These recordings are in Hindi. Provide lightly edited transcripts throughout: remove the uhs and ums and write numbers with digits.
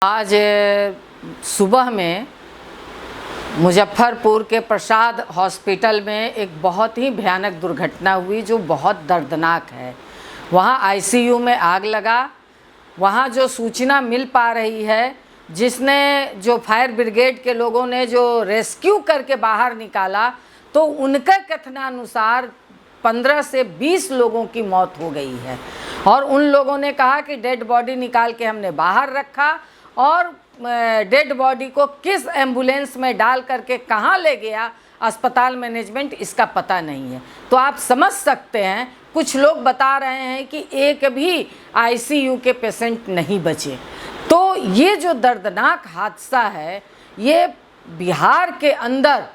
आज सुबह में मुजफ्फरपुर के प्रसाद हॉस्पिटल में एक बहुत ही भयानक दुर्घटना हुई जो बहुत दर्दनाक है। वहाँ आईसीयू में आग लगा। वहाँ जो सूचना मिल पा रही है, जिसने जो फायर ब्रिगेड के लोगों ने जो रेस्क्यू करके बाहर निकाला, तो उनके कथनानुसार 15 से 20 लोगों की मौत हो गई है। और उन लोगों ने कहा कि डेड बॉडी निकाल के हमने बाहर रखा और डेड बॉडी को किस एम्बुलेंस में डाल करके कहाँ ले गया अस्पताल मैनेजमेंट, इसका पता नहीं है। तो आप समझ सकते हैं, कुछ लोग बता रहे हैं कि एक भी आईसीयू के पेशेंट नहीं बचे। तो ये जो दर्दनाक हादसा है, ये बिहार के अंदर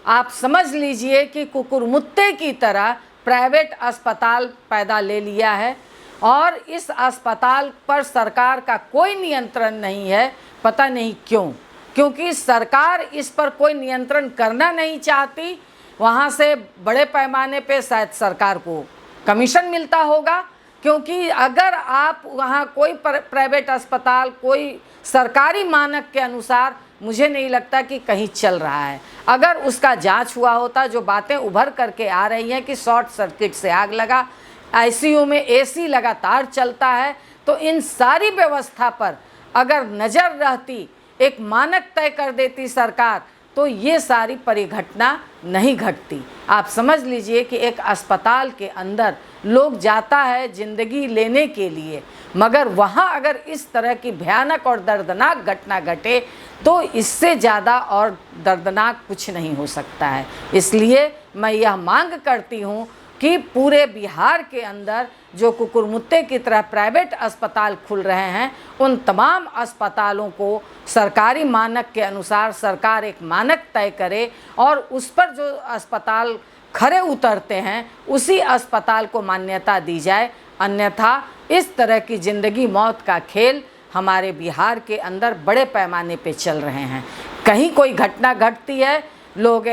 आप समझ लीजिए कि कुकुरमुत्ते की तरह प्राइवेट अस्पताल पैदा ले लिया है और इस अस्पताल पर सरकार का कोई नियंत्रण नहीं है। पता नहीं क्यों, क्योंकि सरकार इस पर कोई नियंत्रण करना नहीं चाहती। वहाँ से बड़े पैमाने पे शायद सरकार को कमीशन मिलता होगा, क्योंकि अगर आप वहाँ कोई प्राइवेट अस्पताल कोई सरकारी मानक के अनुसार मुझे नहीं लगता कि कहीं चल रहा है। अगर उसका जांच हुआ होता, जो बातें उभर करके आ रही हैं कि शॉर्ट सर्किट से आग लगा, आईसीयू में एसी लगातार चलता है, तो इन सारी व्यवस्था पर अगर नज़र रहती, एक मानक तय कर देती सरकार, तो ये सारी परिघटना नहीं घटती। आप समझ लीजिए कि एक अस्पताल के अंदर लोग जाता है ज़िंदगी लेने के लिए, मगर वहाँ अगर इस तरह की भयानक और दर्दनाक घटना घटे तो इससे ज़्यादा और दर्दनाक कुछ नहीं हो सकता है। इसलिए मैं यह मांग करती हूँ कि पूरे बिहार के अंदर जो कुकुरमुत्ते की तरह प्राइवेट अस्पताल खुल रहे हैं, उन तमाम अस्पतालों को सरकारी मानक के अनुसार सरकार एक मानक तय करे और उस पर जो अस्पताल खरे उतरते हैं उसी अस्पताल को मान्यता दी जाए। अन्यथा इस तरह की ज़िंदगी मौत का खेल हमारे बिहार के अंदर बड़े पैमाने पे चल रहे हैं। कहीं कोई घटना घटती है, लोग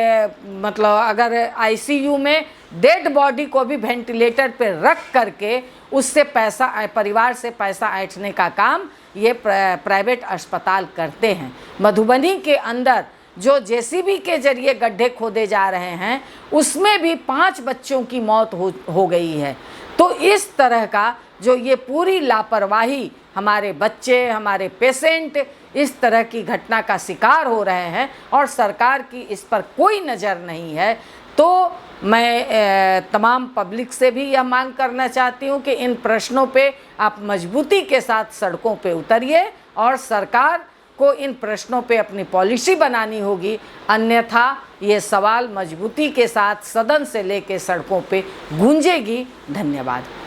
मतलब अगर आईसीयू में डेड बॉडी को भी वेंटिलेटर पे रख करके उससे पैसा, परिवार से पैसा ऐंठने का काम ये प्राइवेट अस्पताल करते हैं। मधुबनी के अंदर जो जेसीबी के जरिए गड्ढे खोदे जा रहे हैं, उसमें भी 5 बच्चों की मौत हो गई है। तो इस तरह का जो ये पूरी लापरवाही, हमारे बच्चे, हमारे पेशेंट इस तरह की घटना का शिकार हो रहे हैं और सरकार की इस पर कोई नज़र नहीं है। तो मैं तमाम पब्लिक से भी यह मांग करना चाहती हूँ कि इन प्रश्नों पे आप मजबूती के साथ सड़कों पे उतरिए और सरकार को इन प्रश्नों पे अपनी पॉलिसी बनानी होगी। अन्यथा ये सवाल मजबूती के साथ सदन से लेकर सड़कों पे गूंजेगी। धन्यवाद।